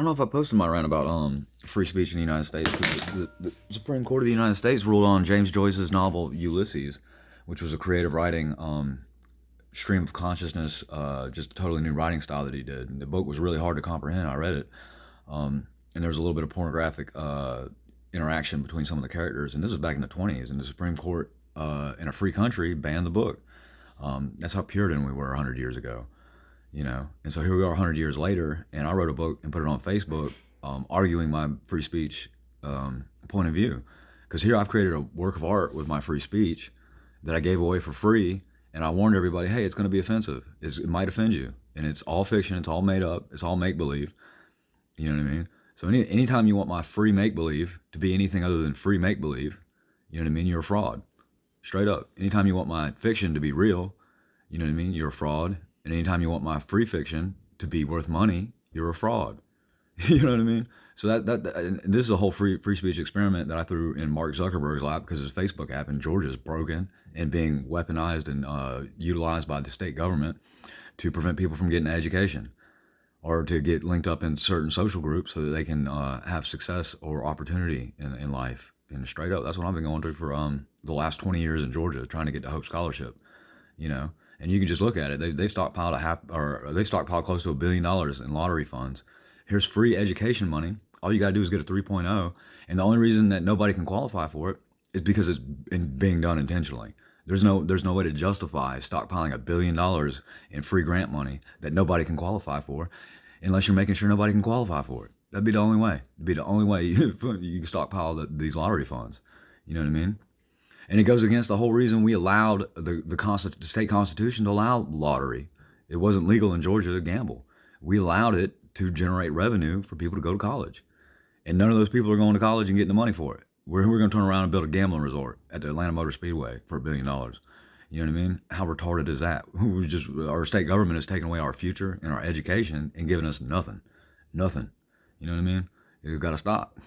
don't know if I posted my rant about free speech in the United States. 'Cause the Supreme Court of the United States ruled on James Joyce's novel Ulysses, which was a creative writing stream of consciousness, just a totally new writing style that he did. And the book was really hard to comprehend. I read it, and there was a little bit of pornographic interaction between some of the characters. And this was back in the 20s, and the Supreme Court in a free country banned the book. That's how Puritan we were 100 years ago. And so here we are 100 years later, and I wrote a book and put it on Facebook, arguing my free speech point of view. Because here I've created a work of art with my free speech that I gave away for free, and I warned everybody, hey, it's going to be offensive. It might offend you, and it's all fiction, it's all made up, it's all make-believe. You know what I mean? So anytime you want my free make-believe to be anything other than free make-believe, you know what I mean, you're a fraud. Straight up. Anytime you want my fiction to be real, you know what I mean, you're a fraud. And anytime you want my free fiction to be worth money, you're a fraud. You know what I mean? So and this is a whole free speech experiment that I threw in Mark Zuckerberg's lap because his Facebook app in Georgia is broken and being weaponized and utilized by the state government to prevent people from getting an education or to get linked up in certain social groups so that they can have success or opportunity in life. And straight up, that's what I've been going through for the last 20 years in Georgia, trying to get the Hope Scholarship. And you can just look at it. They've stockpiled they've stockpiled close to $1 billion in lottery funds. Here's free education money. All you gotta do is get a 3.0, and the only reason that nobody can qualify for it is because it's being done intentionally. There's no way to justify stockpiling $1 billion in free grant money that nobody can qualify for, unless you're making sure nobody can qualify for it. That'd be the only way. It'd be the only way you can stockpile these lottery funds. You know what I mean? And it goes against the whole reason we allowed the state constitution to allow lottery. It wasn't legal in Georgia to gamble. We allowed it to generate revenue for people to go to college. And none of those people are going to college and getting the money for it. We're going to turn around and build a gambling resort at the Atlanta Motor Speedway for $1 billion. You know what I mean? How retarded is that? Our state government is taking away our future and our education and giving us nothing. Nothing. You know what I mean? You've got to stop.